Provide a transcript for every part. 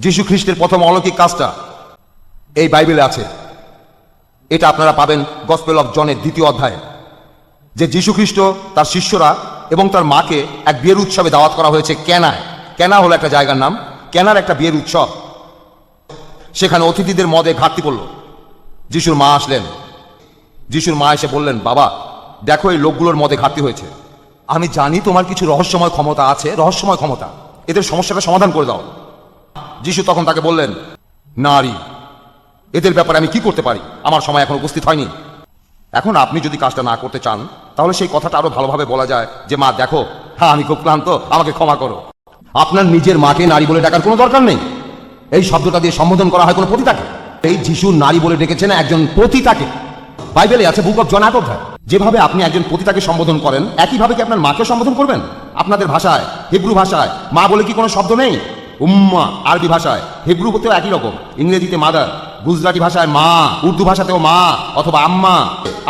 যীশু খ্রিস্টের প্রথম অলৌকিক কাজটা এই বাইবেলে আছে। এটা আপনারা পাবেন গসপেল অফ জনের 2য় অধ্যায়ে, যে যীশু খ্রিস্ট তার শিষ্যরা এবং তার মাকে এক বিয়ের উৎসবে দাওয়াত করা হয়েছে ক্যানায়। ক্যানা হলো একটা জায়গার নাম। ক্যানার একটা বিয়ের উৎসব। সেখানে অতিথিদের মদে ঘাটতি পড়ল। যিশুর মা আসলেন। যিশুর মা এসে বললেন, বাবা দেখো এই লোকগুলোর মদে ঘাটতি হয়েছে। আমি জানি তোমার কিছু রহস্যময় ক্ষমতা আছে, রহস্যময় ক্ষমতা, এদের সমস্যাটা সমাধান করে দাও। যিশু তখন তাকে বললেন, নারী, এদের ব্যাপারে আমি কি করতে পারি? আমার সময় এখন উপস্থিত হয়নি। এখন আপনি যদি কাজটা না করতে চান তাহলে সেই কথাটা আরো ভালোভাবে বলা যায় যে, মা দেখো, হ্যাঁ আমি খুব ক্লান্ত, আমাকে ক্ষমা করো। আপনার নিজের মাকে নারী বলে ডাকার কোনো দরকার নেই। এই শব্দটা দিয়ে সম্বোধন করা হয় কোনো পতিতাকে। এই যিশু নারী বলে ডেকেছেন একজন পতিতাকে। বাইবেলে আছে বুক অফ জন 8 অধ্যায়। যেভাবে আপনি একজন পতিতাকে সম্বোধন করেন, একইভাবে কি আপনার মাকে সম্বোধন করবেন? আপনাদের ভাষায়, হিব্রু ভাষায় মা বলে কি কোনো শব্দ নেই? উম্মা আরবি ভাষায়, হিব্রু হতেও একই রকম, ইংরেজিতে মাদার, গুজরাটি ভাষায় মা, উর্দু ভাষাতেও মা অথবা আম্মা,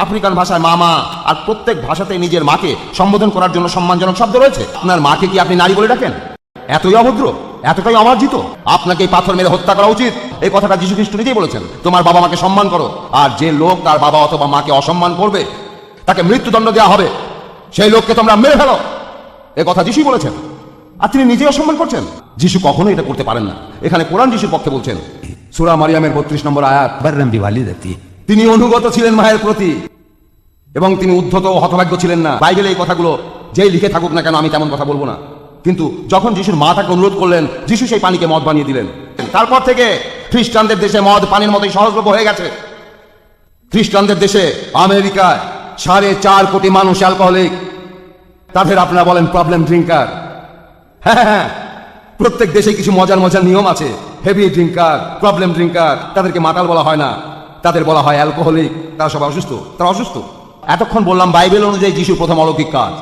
আফ্রিকান ভাষায় মামা, আর প্রত্যেক ভাষাতে নিজের মাকে সম্বোধন করার জন্য সম্মানজনক শব্দ রয়েছে। আপনার মাকে কি আপনি নারী বলে ডাকেন? এতই অভদ্র, এতটাই অমার্জিত, আপনাকে এই পাথর মেরে হত্যা করা উচিত। এই কথাটা যীশু খ্রিস্ট নিজেই বলেছেন, তোমার বাবা মাকে সম্মান করো, আর যে লোক তার বাবা অথবা মাকে অসম্মান করবে তাকে মৃত্যুদণ্ড দেওয়া হবে। সেই লোককে তোমরা মেরে ফেলো। এ কথা যিশুই বলেছেন, আর তিনি নিজেই অসম্মান করছেন। যিশু কখনো এটা করতে পারেন না। এখানে কোরআন যিশুর পক্ষে বলছেন। সূরা মারিয়ামের 32 নম্বর আয়াত, बर्रम बिवालिदती। তিনি অনুগত ছিলেন মায়ের প্রতি এবং তিনি উদ্ধত ও হতভাগ্য ছিলেন না। বাইবেলে এই কথাগুলো যেই লিখে থাকুক না কেন আমি তেমন কথা বলবো না। কিন্তু যখন যিশুর মা তাকে অনুরোধ করলেন, যিশু সেই পানিকে মদ বানিয়ে দিলেন। তারপর থেকে খ্রিস্টানদের দেশে মদ পানির মতোই সহজলভ্য হয়ে গেছে। খ্রিস্টানদের দেশে আমেরিকায় 4.5 কোটি মানুষ অ্যালকোহলিক। তাদের আপনারা বলেন প্রবলেম ড্রিঙ্কার। হ্যাঁ, প্রত্যেক দেশে কিছু মজার মজার নিয়ম আছে। হেভি ড্রিঙ্কার, প্রবলেম ড্রিঙ্কার, তাদেরকে মাতাল বলা হয় না, তাদের বলা হয় অ্যালকোহলিক। তারা সবাই অসুস্থ, তারা অসুস্থ। এতক্ষণ বললাম বাইবেল অনুযায়ী যিশুর প্রথম অলৌকিক কাজ।